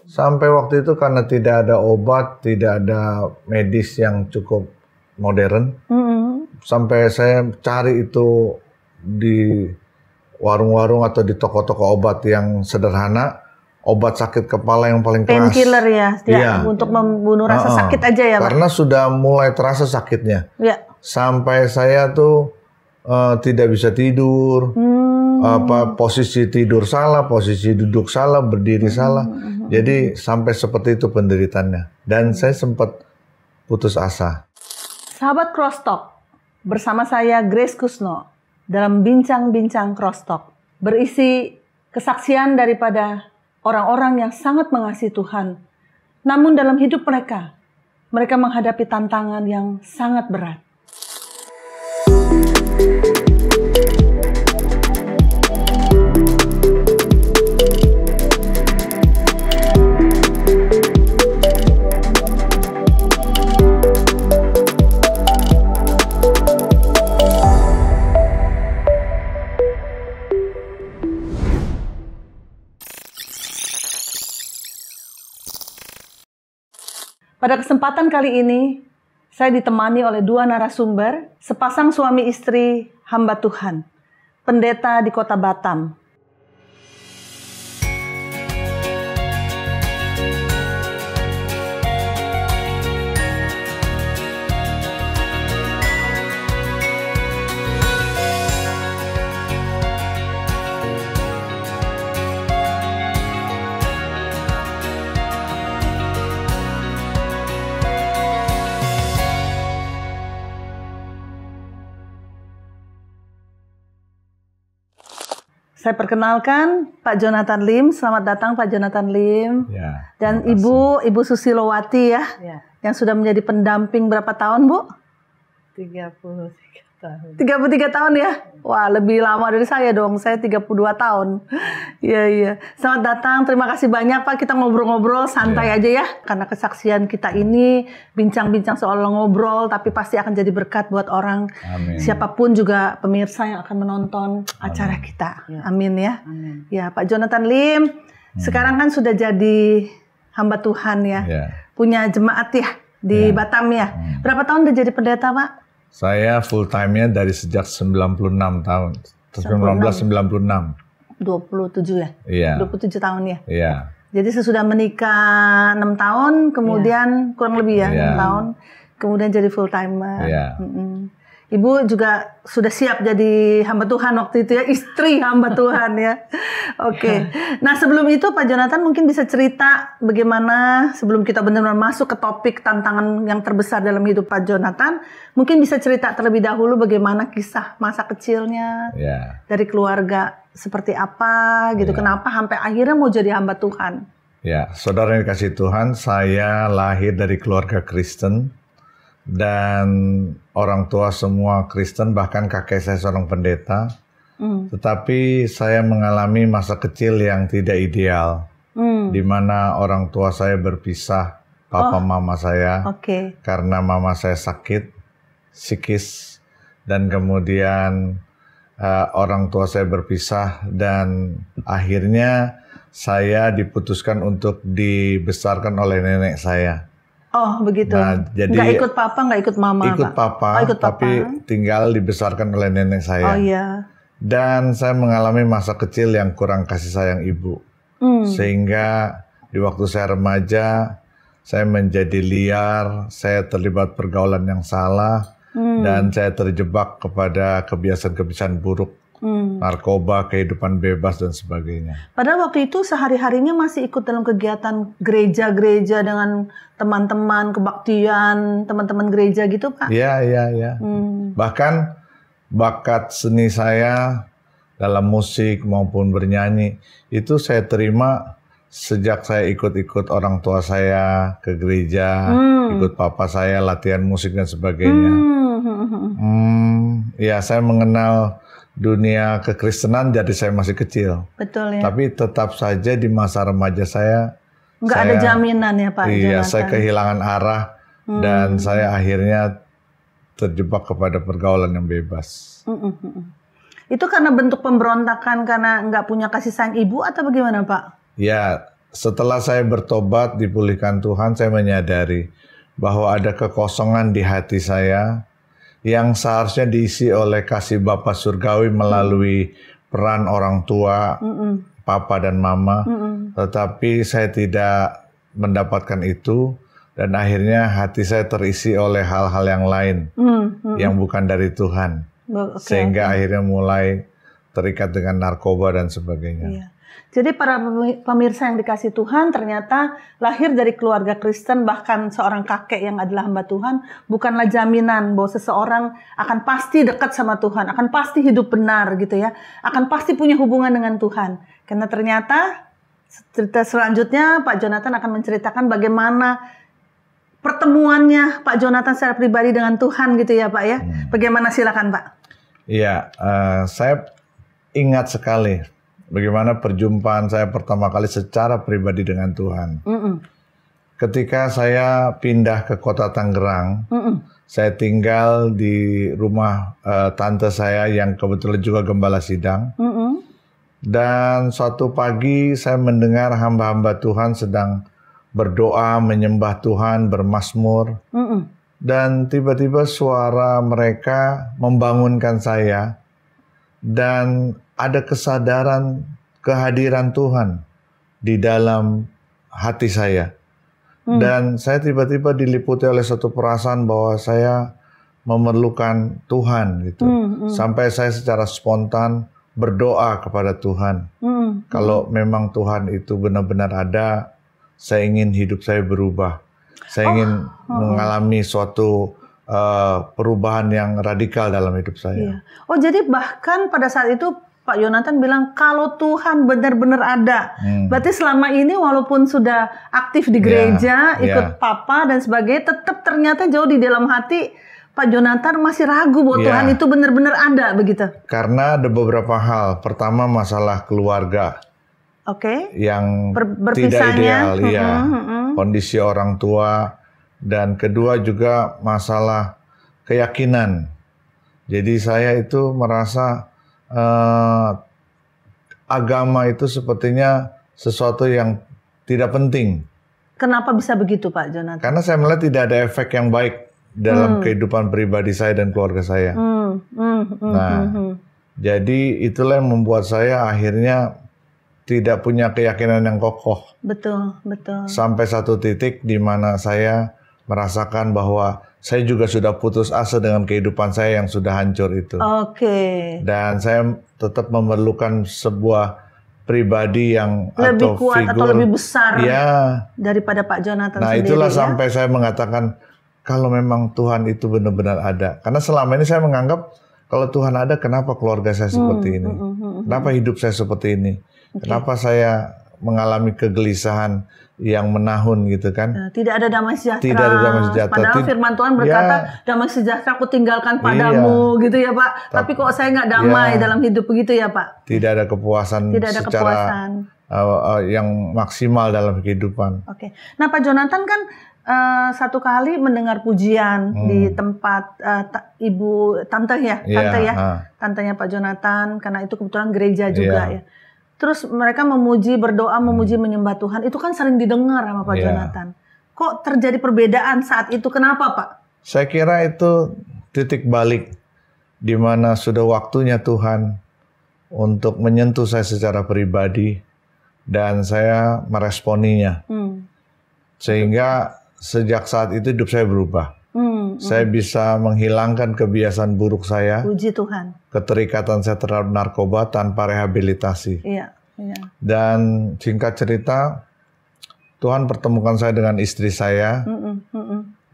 Sampai waktu itu karena tidak ada obat, tidak ada medis yang cukup modern. Sampai saya cari itu di warung-warung atau di toko-toko obat yang sederhana, obat sakit kepala yang paling keras. Painkiller ya, iya. Untuk membunuh rasa sakit aja ya Pak? Karena sudah mulai terasa sakitnya. Ya. Sampai saya tuh tidak bisa tidur, posisi tidur salah, posisi duduk salah, berdiri salah. Jadi sampai seperti itu penderitaannya. Dan saya sempat putus asa. Sahabat Cross Talk, bersama saya Grace Kusno dalam bincang-bincang Cross Talk berisi kesaksian daripada orang-orang yang sangat mengasihi Tuhan. Namun dalam hidup mereka menghadapi tantangan yang sangat berat. Pada kesempatan kali ini, saya ditemani oleh dua narasumber, sepasang suami istri hamba Tuhan, pendeta di kota Batam. Saya perkenalkan Pak Jonathan Lim. Selamat datang Pak Jonathan Lim. Ya, dan Ibu Susilowati ya, yang sudah menjadi pendamping berapa tahun Bu? 33 tahun. 33 tahun ya? Wah, lebih lama dari saya dong. Saya 32 tahun. Iya. Selamat datang. Terima kasih banyak Pak. Kita ngobrol-ngobrol santai aja ya. Karena kesaksian kita ini bincang-bincang soal ngobrol, tapi pasti akan jadi berkat buat orang. Amin. Siapapun juga pemirsa yang akan menonton acara kita. Amin ya. Amin. Ya, Pak Jonathan Lim. Sekarang kan sudah jadi hamba Tuhan ya. Punya jemaat ya di Batam ya. Berapa tahun udah jadi pendeta Pak? Saya full time-nya dari sejak 96 tahun. 1996. 27 ya? Iya. 27 tahun ya? Iya. Jadi sesudah menikah 6 tahun, kemudian kurang lebih ya 6 tahun, kemudian jadi full timer. Iya. Ibu juga sudah siap jadi hamba Tuhan waktu itu ya, istri hamba Tuhan ya. Oke. Nah sebelum itu Pak Jonathan mungkin bisa cerita bagaimana sebelum kita benar-benar masuk ke topik tantangan yang terbesar dalam hidup Pak Jonathan, mungkin bisa cerita terlebih dahulu bagaimana kisah masa kecilnya dari keluarga seperti apa gitu, kenapa sampai akhirnya mau jadi hamba Tuhan. Ya, saudara yang dikasih Tuhan, saya lahir dari keluarga Kristen. Dan orang tua semua Kristen, bahkan kakek saya seorang pendeta. Tetapi saya mengalami masa kecil yang tidak ideal, di mana orang tua saya berpisah, papa mama saya, karena mama saya sakit psikis, dan kemudian orang tua saya berpisah, dan akhirnya saya diputuskan untuk dibesarkan oleh nenek saya. Oh begitu. Nah, jadi nggak ikut papa, nggak ikut mama. Ikut papa, tapi tinggal dibesarkan oleh nenek saya. Oh iya. Dan saya mengalami masa kecil yang kurang kasih sayang ibu, sehingga di waktu saya remaja saya menjadi liar, saya terlibat pergaulan yang salah, dan saya terjebak kepada kebiasaan-kebiasaan buruk. Narkoba, kehidupan bebas dan sebagainya. Padahal waktu itu sehari-harinya masih ikut dalam kegiatan gereja-gereja dengan teman-teman, kebaktian, teman-teman gereja gitu Pak? Iya. Bahkan bakat seni saya dalam musik maupun bernyanyi, itu saya terima sejak saya ikut-ikut orang tua saya ke gereja, ikut papa saya latihan musik dan sebagainya. Ya, saya mengenal dunia kekristenan jadi saya masih kecil. Betul ya. Tapi tetap saja di masa remaja saya nggak ada jaminan ya Pak. Iya, saya kehilangan arah dan saya akhirnya terjebak kepada pergaulan yang bebas. Itu karena bentuk pemberontakan karena nggak punya kasih sayang ibu atau bagaimana Pak? Ya, setelah saya bertobat, dipulihkan Tuhan, saya menyadari bahwa ada kekosongan di hati saya yang seharusnya diisi oleh kasih Bapa Surgawi melalui peran orang tua, papa dan mama. Tetapi saya tidak mendapatkan itu, dan akhirnya hati saya terisi oleh hal-hal yang lain yang bukan dari Tuhan. Sehingga akhirnya mulai terikat dengan narkoba dan sebagainya. Iya. Jadi para pemirsa yang dikasih Tuhan, ternyata lahir dari keluarga Kristen, bahkan seorang kakek yang adalah hamba Tuhan, bukanlah jaminan bahwa seseorang akan pasti dekat sama Tuhan, akan pasti hidup benar gitu ya, akan pasti punya hubungan dengan Tuhan. Karena ternyata cerita selanjutnya Pak Jonathan akan menceritakan bagaimana pertemuannya Pak Jonathan secara pribadi dengan Tuhan gitu ya Pak ya. Bagaimana, silakan Pak. Iya, saya ingat sekali bagaimana perjumpaan saya pertama kali secara pribadi dengan Tuhan. Ketika saya pindah ke kota Tangerang, saya tinggal di rumah tante saya yang kebetulan juga gembala sidang. Dan suatu pagi saya mendengar hamba-hamba Tuhan sedang berdoa, menyembah Tuhan, bermazmur. Dan tiba-tiba suara mereka membangunkan saya. Dan ada kesadaran kehadiran Tuhan di dalam hati saya. Dan saya tiba-tiba diliputi oleh satu perasaan bahwa saya memerlukan Tuhan gitu. Sampai saya secara spontan berdoa kepada Tuhan. Kalau memang Tuhan itu benar-benar ada, saya ingin hidup saya berubah. Saya ingin mengalami suatu perubahan yang radikal dalam hidup saya. Iya. Oh, jadi bahkan pada saat itu Pak Jonathan bilang kalau Tuhan benar-benar ada. Berarti selama ini walaupun sudah aktif di gereja, ikut papa dan sebagainya, tetap ternyata jauh di dalam hati Pak Jonathan masih ragu bahwa Tuhan itu benar-benar ada, begitu? Karena ada beberapa hal. Pertama, masalah keluarga. Yang tidak ideal, kondisi orang tua. Dan kedua juga masalah keyakinan. Jadi saya itu merasa agama itu sepertinya sesuatu yang tidak penting. Kenapa bisa begitu Pak Jonathan? Karena saya melihat tidak ada efek yang baik dalam kehidupan pribadi saya dan keluarga saya. Jadi itulah yang membuat saya akhirnya tidak punya keyakinan yang kokoh. Betul, betul. Sampai satu titik di mana saya merasakan bahwa saya juga sudah putus asa dengan kehidupan saya yang sudah hancur itu. Dan saya tetap memerlukan sebuah pribadi yang lebih atau kuat figur, atau lebih besar daripada Pak Jonathan sendiri. Nah itulah sampai saya mengatakan kalau memang Tuhan itu benar-benar ada. Karena selama ini saya menganggap kalau Tuhan ada, kenapa keluarga saya seperti ini? Kenapa hidup saya seperti ini? Kenapa saya mengalami kegelisahan yang menahun gitu kan? Tidak ada damai sejahtera. Tidak ada damai sejahtera. Padahal firman Tuhan berkata, damai sejahtera aku tinggalkan padamu, gitu ya Pak. Tapi kok saya nggak damai dalam hidup begitu ya Pak? Tidak ada kepuasan secara yang maksimal dalam kehidupan. Nah Pak Jonathan kan satu kali mendengar pujian di tempat tantenya Pak Jonathan, karena itu kebetulan gereja juga ya. Terus mereka memuji, berdoa, memuji, menyembah Tuhan. Itu kan sering didengar sama Pak Jonathan. Kok terjadi perbedaan saat itu? Kenapa Pak? Saya kira itu titik balik di mana sudah waktunya Tuhan untuk menyentuh saya secara pribadi dan saya meresponinya. Sehingga sejak saat itu hidup saya berubah. Saya bisa menghilangkan kebiasaan buruk saya. Puji Tuhan. Keterikatan saya terhadap narkoba tanpa rehabilitasi. Dan singkat cerita, Tuhan pertemukan saya dengan istri saya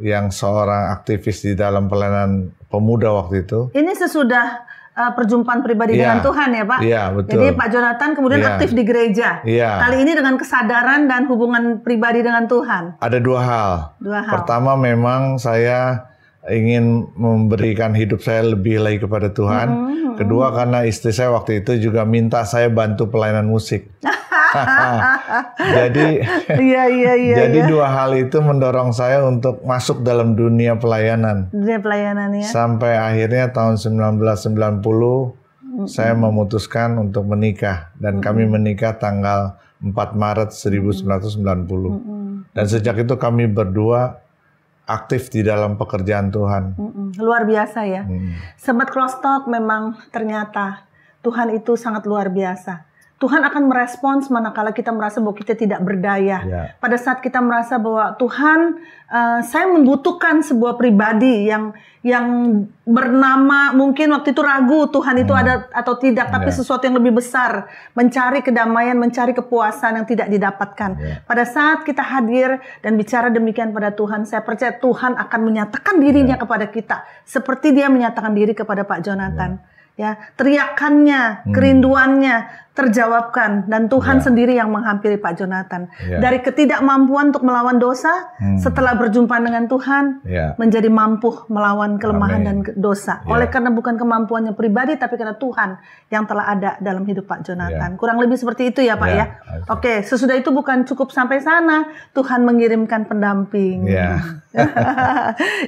yang seorang aktivis di dalam pelayanan pemuda waktu itu. Ini sesudah perjumpaan pribadi dengan Tuhan ya Pak? Iya, betul. Jadi Pak Jonathan kemudian aktif di gereja. Kali ini dengan kesadaran dan hubungan pribadi dengan Tuhan. Ada dua hal. Pertama memang saya ingin memberikan hidup saya lebih lagi kepada Tuhan. Kedua karena istri saya waktu itu juga minta saya bantu pelayanan musik. Jadi dua hal itu mendorong saya untuk masuk dalam dunia pelayanan. Sampai akhirnya tahun 1990 saya memutuskan untuk menikah dan kami menikah tanggal 4 Maret 1990. Dan sejak itu kami berdua aktif di dalam pekerjaan Tuhan. Luar biasa ya. Sobat Crosstalk, memang ternyata Tuhan itu sangat luar biasa. Tuhan akan merespons manakala kita merasa bahwa kita tidak berdaya. Pada saat kita merasa bahwa Tuhan, saya membutuhkan sebuah pribadi yang bernama, mungkin waktu itu ragu Tuhan itu ada atau tidak, tapi sesuatu yang lebih besar, mencari kedamaian, mencari kepuasan yang tidak didapatkan. Pada saat kita hadir dan bicara demikian pada Tuhan, saya percaya Tuhan akan menyatakan dirinya kepada kita seperti Dia menyatakan diri kepada Pak Jonathan. Ya, teriakannya, kerinduannya terjawabkan, dan Tuhan sendiri yang menghampiri Pak Jonathan. Dari ketidakmampuan untuk melawan dosa, setelah berjumpa dengan Tuhan, menjadi mampu melawan kelemahan dan dosa. Oleh karena bukan kemampuannya pribadi, tapi karena Tuhan yang telah ada dalam hidup Pak Jonathan. Kurang lebih seperti itu ya Pak ya. Oke, sesudah itu bukan cukup sampai sana, Tuhan mengirimkan pendamping.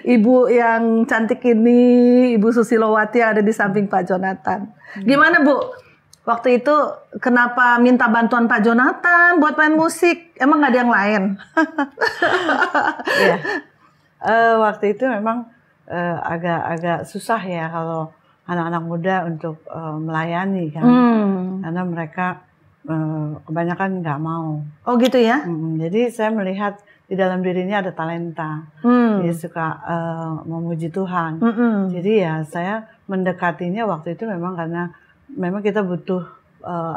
Ibu yang cantik ini, Ibu Susilowati yang ada di samping Pak Jonathan. Gimana Bu? Waktu itu kenapa minta bantuan Pak Jonathan buat main musik? Emang nggak ada yang lain? Waktu itu memang agak susah ya kalau anak-anak muda untuk melayani kan, karena mereka kebanyakan nggak mau. Oh gitu ya? Jadi saya melihat di dalam dirinya ada talenta, dia suka memuji Tuhan. Jadi ya saya mendekatinya waktu itu memang karena memang kita butuh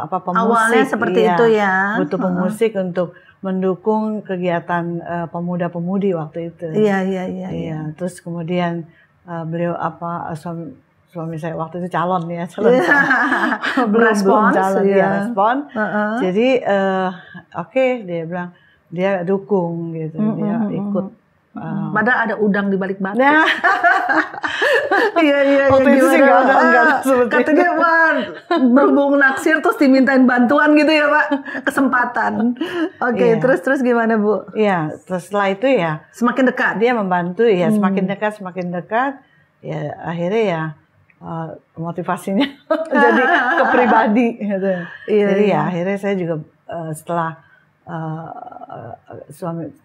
pemusik. Awalnya seperti itu ya. Butuh pemusik untuk mendukung kegiatan pemuda-pemudi waktu itu. Iya. Terus kemudian beliau suami saya waktu itu calon ya, belum calon dia respon. Jadi oke, dia bilang dia dukung gitu, dia ikut. Padahal ada udang di balik batu. Iya. Waktu itu sih nggak ada katanya wah, berhubung naksir terus dimintain bantuan gitu ya Pak, kesempatan. Oke, terus gimana Bu? Iya, terus setelah itu ya semakin dekat dia membantu ya, semakin dekat ya, akhirnya ya motivasinya jadi ke pribadi gitu. Jadi ya akhirnya saya juga setelah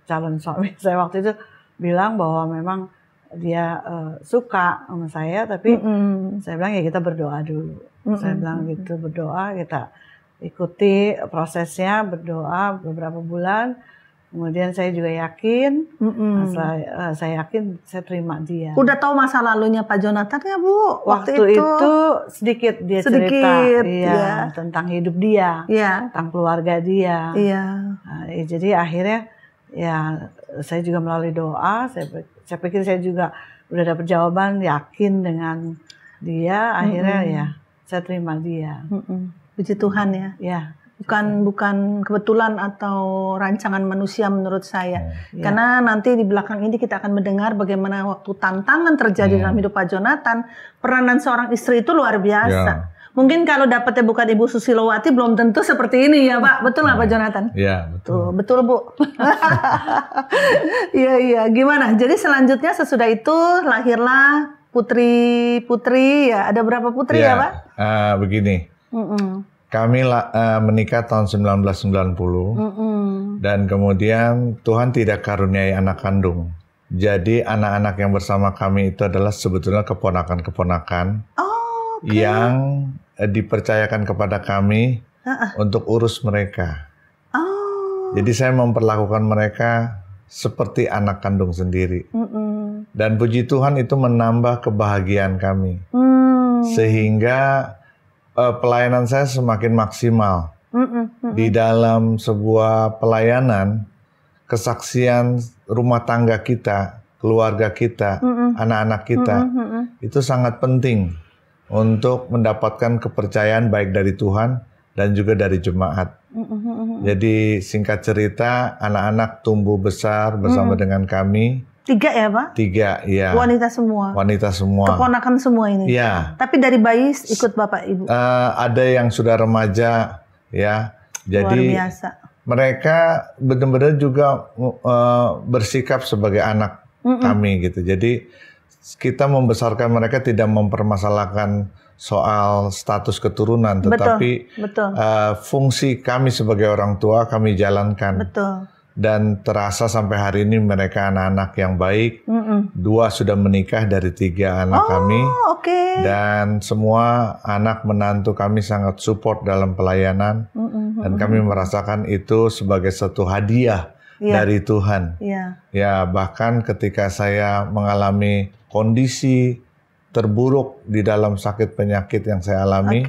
calon suami saya waktu itu bilang bahwa memang dia suka sama saya, tapi saya bilang ya kita berdoa dulu. Saya bilang gitu, berdoa, kita ikuti prosesnya, berdoa beberapa bulan. Kemudian saya juga yakin, saya yakin saya terima dia. Udah tahu masa lalunya Pak Jonathan ya Bu? Waktu itu sedikit dia cerita tentang hidup dia, tentang keluarga dia. Jadi akhirnya ya saya juga melalui doa, saya pikir saya juga udah dapat jawaban, yakin dengan dia, akhirnya ya saya terima dia. Puji Tuhan ya. Bukan kebetulan atau rancangan manusia menurut saya. Karena nanti di belakang ini kita akan mendengar bagaimana waktu tantangan terjadi dalam hidup Pak Jonathan, peranan seorang istri itu luar biasa. Mungkin kalau dapatnya bukan Ibu Susilowati belum tentu seperti ini ya Pak. Betul nggak Pak Jonathan? Iya, betul. Betul Bu. Iya. Gimana? Jadi selanjutnya sesudah itu lahirlah putri ya. Ada berapa putri ya Pak? Begini. Kami menikah tahun 1990 dan kemudian Tuhan tidak karuniai anak kandung. Jadi anak-anak yang bersama kami itu adalah sebetulnya keponakan-keponakan yang dipercayakan kepada kami untuk urus mereka. Jadi saya memperlakukan mereka seperti anak kandung sendiri. Dan puji Tuhan itu menambah kebahagiaan kami. Sehingga pelayanan saya semakin maksimal. Di dalam sebuah pelayanan, kesaksian rumah tangga kita, keluarga kita, anak-anak kita, itu sangat penting untuk mendapatkan kepercayaan baik dari Tuhan dan juga dari jemaat. Jadi singkat cerita, anak-anak tumbuh besar bersama dengan kami. 3 ya Pak? 3, ya. Wanita semua? Wanita semua. Keponakan semua ini? Iya. Tapi dari bayi ikut Bapak Ibu? Ada yang sudah remaja, ya. Jadi luar biasa. Mereka benar-benar juga bersikap sebagai anak kami gitu. Jadi kita membesarkan mereka tidak mempermasalahkan soal status keturunan, tetapi fungsi kami sebagai orang tua kami jalankan. Dan terasa sampai hari ini mereka anak-anak yang baik. 2 sudah menikah dari 3 anak kami. Dan semua anak menantu kami sangat support dalam pelayanan. Dan kami merasakan itu sebagai satu hadiah dari Tuhan. Ya, bahkan ketika saya mengalami kondisi terburuk di dalam sakit penyakit yang saya alami,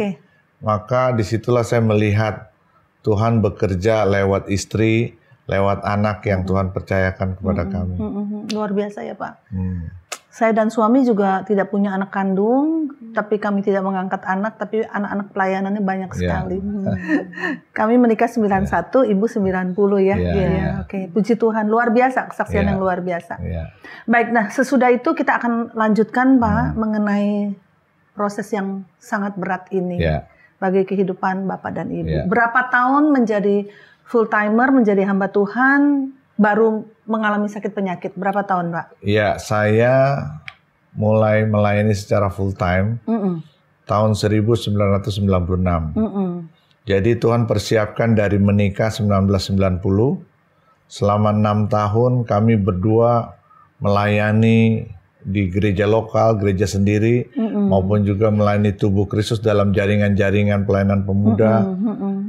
maka disitulah saya melihat Tuhan bekerja lewat istri, lewat anak yang Tuhan percayakan kepada kami. Luar biasa ya Pak. Saya dan suami juga tidak punya anak kandung, tapi kami tidak mengangkat anak, tapi anak-anak pelayanannya banyak sekali. Kami menikah 91, ibu 90 ya. Oke, puji Tuhan, luar biasa, kesaksian yang luar biasa. Baik, nah sesudah itu kita akan lanjutkan Pak mengenai proses yang sangat berat ini bagi kehidupan Bapak dan Ibu. Berapa tahun menjadi full timer, menjadi hamba Tuhan, baru mengalami sakit penyakit? Berapa tahun, Pak? Ya, saya mulai melayani secara full time tahun 1996. Jadi Tuhan persiapkan dari menikah 1990. Selama 6 tahun kami berdua melayani di gereja lokal, gereja sendiri, maupun juga melayani tubuh Kristus dalam jaringan-jaringan pelayanan pemuda.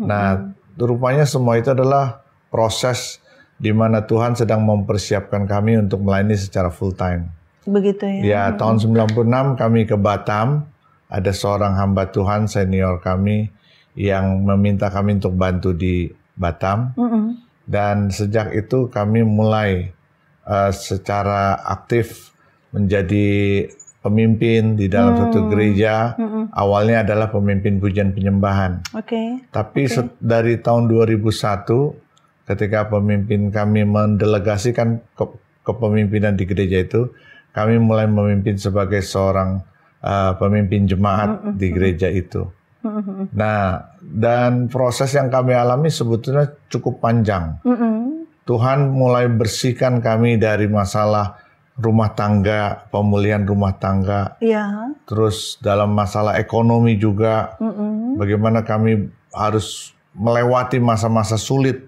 Nah, rupanya semua itu adalah proses di mana Tuhan sedang mempersiapkan kami untuk melayani secara full time. Begitu ya. Ya, tahun 96 kami ke Batam. Ada seorang hamba Tuhan senior kami yang meminta kami untuk bantu di Batam. Dan sejak itu kami mulai secara aktif menjadi pemimpin di dalam satu gereja. Awalnya adalah pemimpin pujian penyembahan. Tapi dari tahun 2001, ketika pemimpin kami mendelegasikan kepemimpinan di gereja itu, kami mulai memimpin sebagai seorang pemimpin jemaat di gereja itu. Nah, dan proses yang kami alami sebetulnya cukup panjang. Tuhan mulai bersihkan kami dari masalah rumah tangga, pemulihan rumah tangga, terus dalam masalah ekonomi juga, bagaimana kami harus melewati masa-masa sulit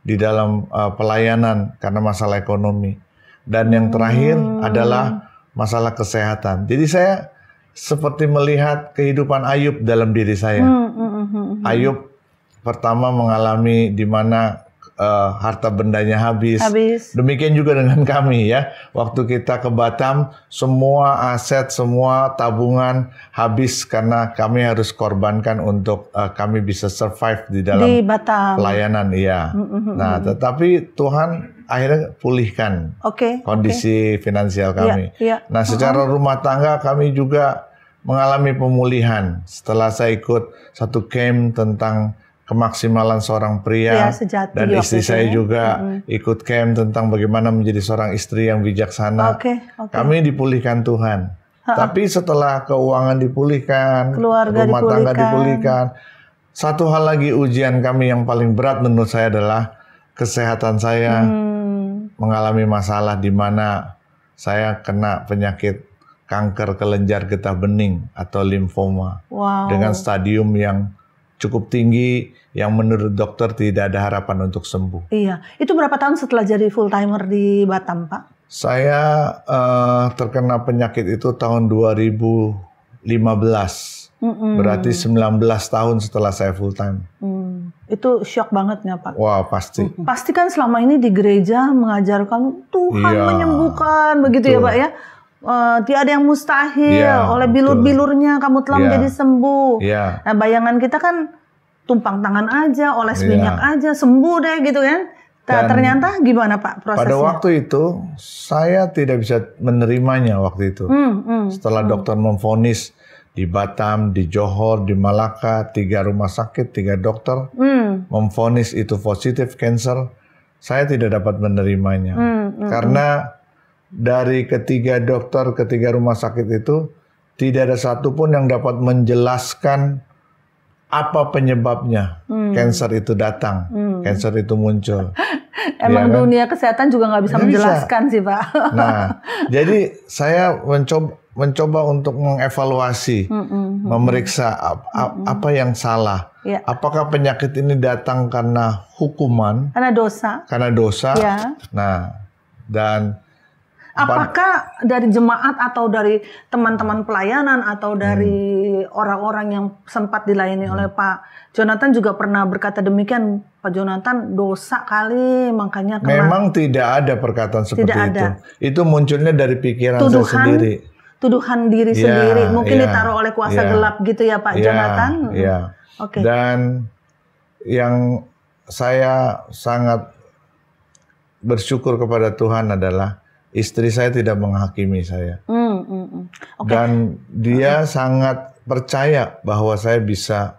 di dalam pelayanan karena masalah ekonomi. Dan yang terakhir adalah masalah kesehatan. Jadi saya seperti melihat kehidupan Ayub dalam diri saya. Ayub pertama mengalami di mana harta bendanya habis. Demikian juga dengan kami ya. Waktu kita ke Batam, semua aset, semua tabungan habis karena kami harus korbankan untuk kami bisa survive di dalam pelayanan. Nah, tetapi Tuhan akhirnya pulihkan kondisi finansial kami. Nah, secara rumah tangga kami juga mengalami pemulihan setelah saya ikut satu camp tentang kemaksimalan seorang pria dan istri saya juga ikut camp tentang bagaimana menjadi seorang istri yang bijaksana. Kami dipulihkan Tuhan. Tapi setelah keuangan dipulihkan, rumah tangga dipulihkan, satu hal lagi ujian kami yang paling berat menurut saya adalah kesehatan saya. Mengalami masalah di mana saya kena penyakit kanker kelenjar getah bening atau limfoma dengan stadium yang cukup tinggi yang menurut dokter tidak ada harapan untuk sembuh. Iya, itu berapa tahun setelah jadi full timer di Batam, Pak? Saya terkena penyakit itu tahun 2015, berarti 19 tahun setelah saya full time. Itu shock banget nggak Pak? Wah, pasti. Pasti kan selama ini di gereja mengajarkan Tuhan menyembuhkan, begitu ya Pak ya? Tiada yang mustahil, oleh bilur-bilurnya kamu telah menjadi sembuh. Nah, bayangan kita kan tumpang tangan aja, oles minyak aja, sembuh deh gitu kan. Ternyata gimana Pak prosesnya? Pada waktu itu, saya tidak bisa menerimanya waktu itu. Setelah dokter memvonis di Batam, di Johor, di Malaka, 3 rumah sakit, 3 dokter memvonis itu positif cancer, saya tidak dapat menerimanya. Karena dari ketiga dokter, ketiga rumah sakit itu, tidak ada satupun yang dapat menjelaskan apa penyebabnya cancer itu datang, cancer itu muncul. Emang dunia kesehatan juga nggak bisa menjelaskan sih Pak. Nah, jadi saya mencoba, mencoba untuk mengevaluasi, memeriksa apa yang salah. Ya. Apakah penyakit ini datang karena hukuman? Karena dosa. Karena dosa. Ya. Nah, dan apakah dari jemaat atau dari teman-teman pelayanan atau dari orang-orang yang sempat dilayani oleh Pak Jonathan juga pernah berkata demikian, Pak Jonathan, dosa kali makanya kena. Memang tidak ada perkataan seperti Tidak itu. ada. Itu munculnya dari pikiran saya sendiri. Tuduhan diri sendiri, mungkin ditaruh oleh kuasa gelap gitu ya Pak Jonathan. Iya. Oke. Dan yang saya sangat bersyukur kepada Tuhan adalah istri saya tidak menghakimi saya. Okay. Dan dia sangat percaya bahwa saya bisa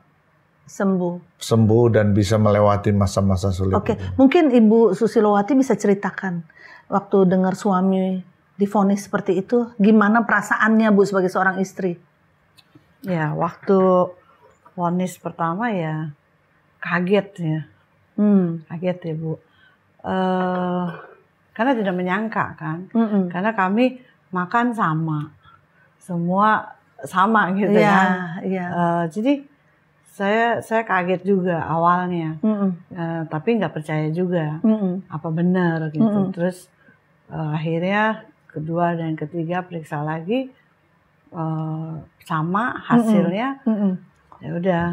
sembuh dan bisa melewati masa-masa sulit. Oke, mungkin Ibu Susilowati bisa ceritakan waktu dengar suami divonis seperti itu, gimana perasaannya Bu sebagai seorang istri? Ya, waktu vonis pertama ya kaget ya. Kaget ya Bu. Karena tidak menyangka kan. Karena kami makan sama. Semua sama gitu kan. Jadi saya kaget juga awalnya. Tapi nggak percaya juga. Apa benar gitu. Terus akhirnya kedua dan ketiga periksa lagi sama hasilnya. Ya udah,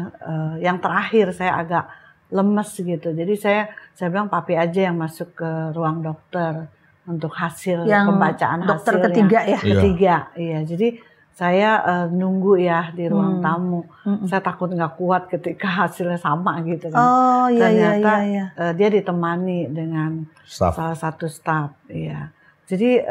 yang terakhir saya agak lemes gitu. Jadi saya bilang papi aja yang masuk ke ruang dokter untuk hasil yang pembacaan dokter hasilnya. Ketiga ya. Ketiga, iya. Jadi saya nunggu ya di ruang tamu. Saya takut nggak kuat ketika hasilnya sama gitu kan. Oh iya. Ternyata dia ditemani dengan salah satu staf. Iya. Jadi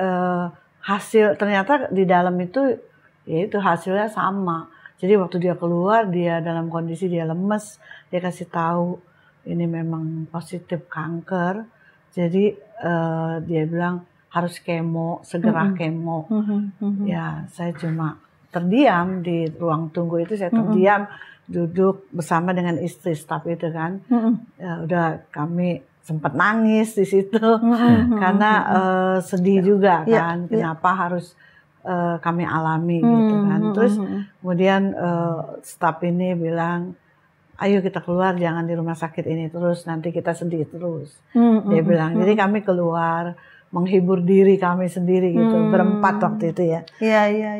hasil ternyata di dalam itu ya itu hasilnya sama. Jadi waktu dia keluar dia dalam kondisi dia lemes, dia kasih tahu ini memang positif kanker. Jadi dia bilang harus kemo, segera kemo. Ya saya cuma terdiam di ruang tunggu itu, saya terdiam duduk bersama dengan istri staf itu kan. Ya udah kami sempat nangis di situ karena sedih juga kan, kenapa harus kami alami gitu kan. Terus kemudian staf ini bilang, ayo kita keluar, jangan di rumah sakit ini terus, nanti kita sedih terus. Dia bilang, jadi kami keluar menghibur diri kami sendiri gitu, berempat waktu itu ya.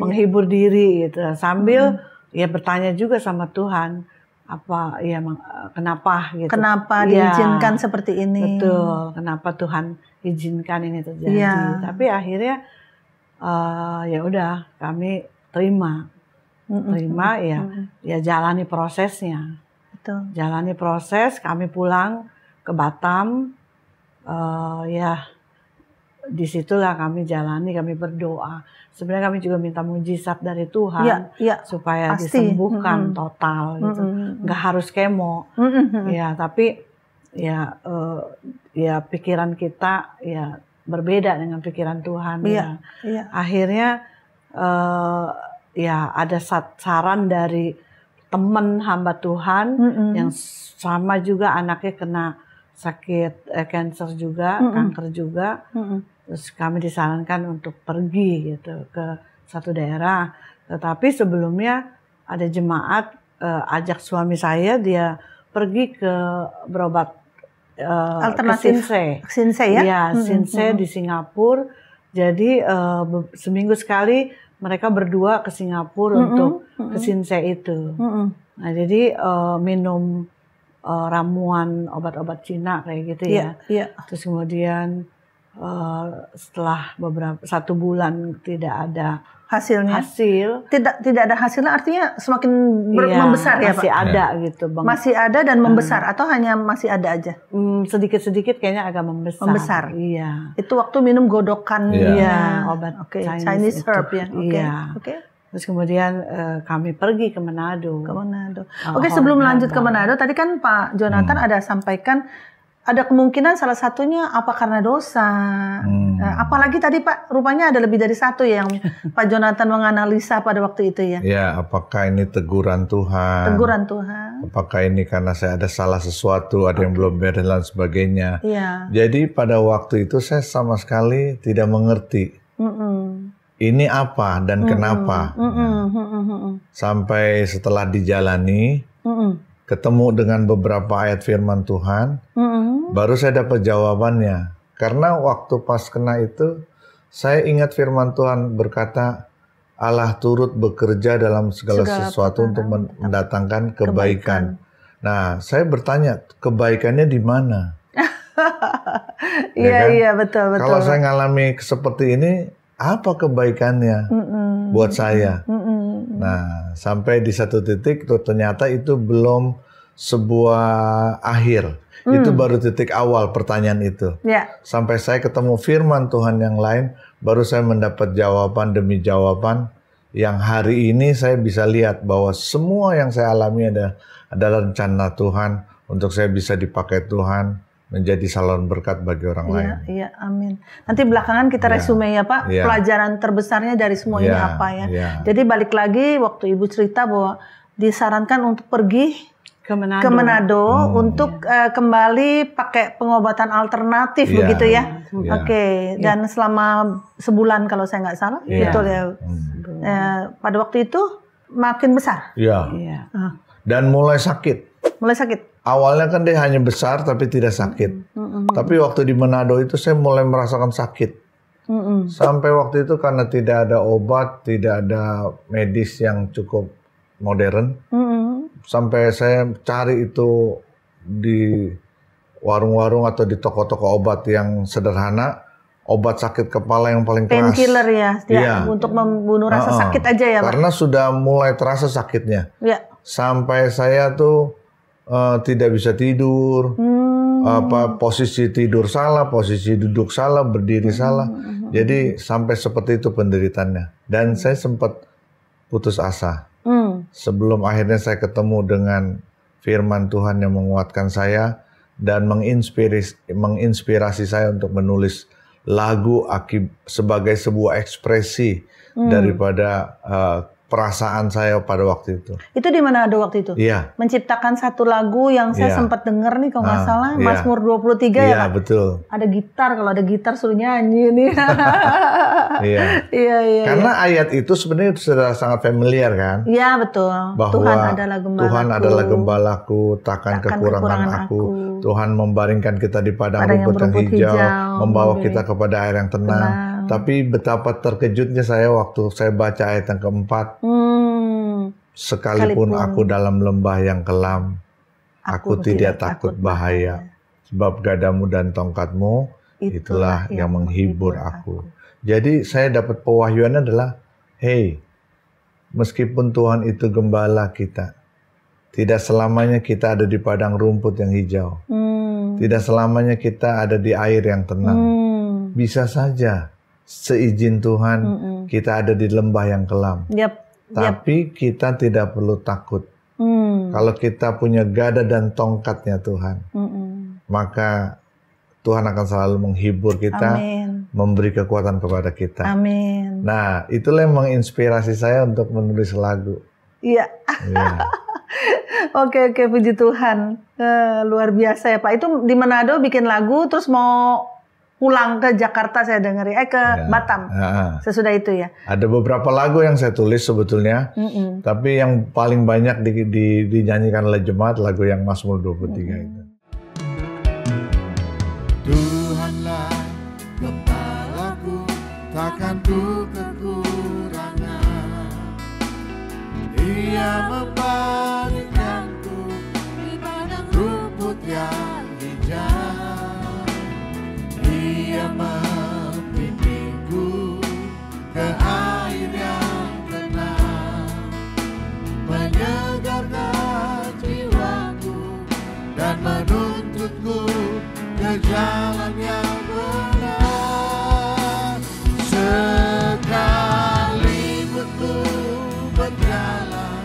Menghibur diri gitu, sambil ya bertanya juga sama Tuhan, apa ya kenapa gitu. Kenapa diizinkan seperti ini? Betul, kenapa Tuhan izinkan ini terjadi. Tapi akhirnya ya udah kami terima ya jalani prosesnya. Betul. Jalani proses, kami pulang ke Batam, ya disitulah kami jalani, kami berdoa. Sebenarnya kami juga minta mujizat dari Tuhan supaya pasti disembuhkan total gitu. Nggak harus kemo, ya tapi ya pikiran kita ya berbeda dengan pikiran Tuhan. Akhirnya ya ada saran dari teman hamba Tuhan yang sama juga anaknya kena sakit cancer juga, kanker juga. Terus kami disarankan untuk pergi gitu ke satu daerah. Tetapi sebelumnya ada jemaat ajak suami saya, dia pergi ke berobat alternatif ke Sinsay ya? Iya, Sinsay di Singapura. Jadi seminggu sekali mereka berdua ke Singapura untuk ke Sinsay itu. Nah jadi minum ramuan obat-obat Cina kayak gitu ya. Terus kemudian setelah satu bulan tidak ada hasil. Tidak ada hasilnya artinya semakin membesar ya Pak? Masih ada gitu Bang. Masih ada dan membesar atau hanya masih ada aja? Sedikit-sedikit kayaknya agak membesar. Iya. Itu waktu minum godokan obat Chinese herb ya. Oke. Terus kemudian kami pergi ke Manado. Oke, sebelum lanjut ke Manado, tadi kan Pak Jonathan ada sampaikan ada kemungkinan salah satunya apa karena dosa. Apalagi tadi Pak, rupanya ada lebih dari satu yang Pak Jonathan menganalisa pada waktu itu ya. Ya, apakah ini teguran Tuhan? Teguran Tuhan. Apakah ini karena saya ada salah sesuatu, ada yang belum beres dan sebagainya. Jadi pada waktu itu saya sama sekali tidak mengerti. ini apa dan kenapa. Sampai setelah dijalani, ketemu dengan beberapa ayat firman Tuhan, baru saya dapat jawabannya. Karena waktu pas kena itu, saya ingat firman Tuhan berkata, Allah turut bekerja dalam segala sesuatu untuk mendatangkan kebaikan. Nah, saya bertanya, kebaikannya di mana? Iya, betul. Kalau saya ngalami seperti ini, apa kebaikannya buat saya? Nah, sampai di satu titik ternyata itu belum sebuah akhir. Itu baru titik awal pertanyaan itu. Sampai saya ketemu firman Tuhan yang lain, baru saya mendapat jawaban demi jawaban yang hari ini saya bisa lihat bahwa semua yang saya alami adalah rencana Tuhan untuk saya bisa dipakai Tuhan menjadi saluran berkat bagi orang lain. Iya, amin. Nanti belakangan kita resume ya Pak, pelajaran terbesarnya dari semua ini apa ya. Jadi balik lagi waktu Ibu cerita bahwa disarankan untuk pergi ke Manado untuk kembali pakai pengobatan alternatif begitu ya. Oke. Dan selama sebulan kalau saya nggak salah, betul ya. Pada waktu itu makin besar. Iya. Dan mulai sakit. Awalnya kan dia hanya besar tapi tidak sakit. Tapi waktu di Manado itu saya mulai merasakan sakit. Sampai waktu itu karena tidak ada obat, tidak ada medis yang cukup modern. Sampai saya cari itu di warung-warung atau di toko-toko obat yang sederhana, obat sakit kepala yang paling keras. Painkiller ya, untuk membunuh rasa sakit aja ya Pak? Karena sudah mulai terasa sakitnya. Sampai saya tuh tidak bisa tidur, posisi tidur salah, posisi duduk salah, berdiri salah. Jadi sampai seperti itu penderitaannya. Dan saya sempat putus asa. Sebelum akhirnya saya ketemu dengan firman Tuhan yang menguatkan saya dan menginspirasi saya untuk menulis lagu sebagai sebuah ekspresi daripada perasaan saya pada waktu itu. Itu di mana ada waktu itu? Iya. Menciptakan satu lagu yang saya sempat dengar nih kalau nggak salah, Mazmur 23 ya Pak? Iya, betul. Ada gitar, kalau ada gitar suruh nyanyi nih. Iya. Karena ayat itu sebenarnya sudah sangat familiar kan? Iya, betul. Bahwa Tuhan adalah gembalaku, takkan kekurangan aku. Tuhan membaringkan kita di padang rumput yang hijau, membawa kita kepada air yang tenang. Tapi betapa terkejutnya saya waktu saya baca ayat yang keempat. Sekalipun aku dalam lembah yang kelam, aku tidak takut bahaya. Sebab gadamu dan tongkatmu, itulah yang menghibur aku. Jadi saya dapat pewahyuan adalah, hey, meskipun Tuhan itu gembala kita, tidak selamanya kita ada di padang rumput yang hijau. Tidak selamanya kita ada di air yang tenang. Bisa saja seizin Tuhan kita ada di lembah yang kelam. Tapi kita tidak perlu takut. Kalau kita punya gada dan tongkatnya Tuhan, maka Tuhan akan selalu menghibur kita, memberi kekuatan kepada kita. Amin. Nah, itulah yang menginspirasi saya untuk menulis lagu. Iya. Oke, puji Tuhan. Luar biasa ya Pak. Itu di Manado bikin lagu, terus mau pulang ke Jakarta saya dengar ke Batam. Sesudah itu ya. Ada beberapa lagu yang saya tulis sebetulnya, tapi yang paling banyak dinyanyikan oleh jemaat lagu yang Mazmur 23 itu. Tuhanlah kepalaku, takkan ku kekurangan. Ia membaringkanku di padang rumput yang hijau. Ia membimbingku ke air yang tenang, menyegarkan jiwaku dan menuntutku ke jalan yang benar. Sekalipun ku berjalan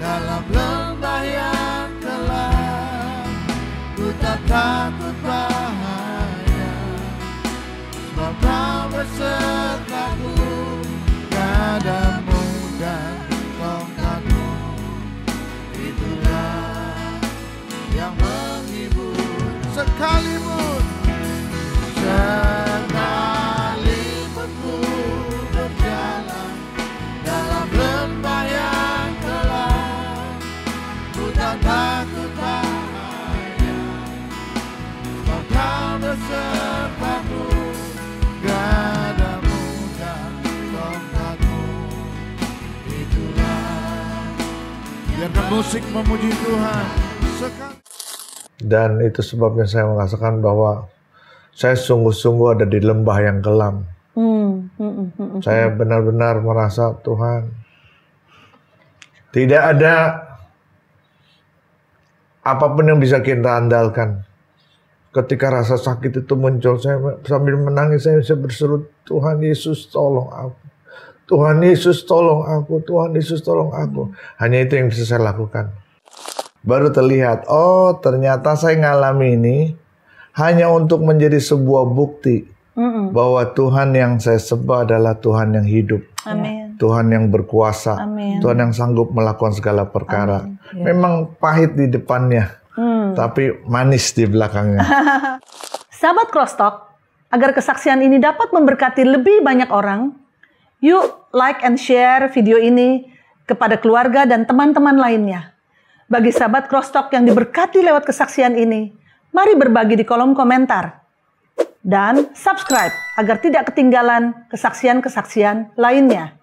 dalam lembah yang gelap, ku tak takut bahaya, sebab Kau besertaku, gadamu dan tongkatmu, itulah yang menghibur. Sekalipun ku berjalan musik memuji Tuhan. Dan itu sebabnya saya merasakan bahwa saya sungguh-sungguh ada di lembah yang kelam. Saya benar-benar merasa Tuhan, tidak ada apapun yang bisa kita andalkan. Ketika rasa sakit itu muncul, saya sambil menangis, saya berseru, Tuhan Yesus tolong aku. Tuhan Yesus tolong aku. Tuhan Yesus tolong aku. Hanya itu yang bisa saya lakukan. Baru terlihat, oh ternyata saya ngalami ini hanya untuk menjadi sebuah bukti bahwa Tuhan yang saya sembah adalah Tuhan yang hidup. Amin. Tuhan yang berkuasa. Amin. Tuhan yang sanggup melakukan segala perkara. Memang pahit di depannya, tapi manis di belakangnya. Sahabat Crosstalk, agar kesaksian ini dapat memberkati lebih banyak orang, yuk like and share video ini kepada keluarga dan teman-teman lainnya. Bagi sahabat Crosstalk yang diberkati lewat kesaksian ini, mari berbagi di kolom komentar. Dan subscribe agar tidak ketinggalan kesaksian-kesaksian lainnya.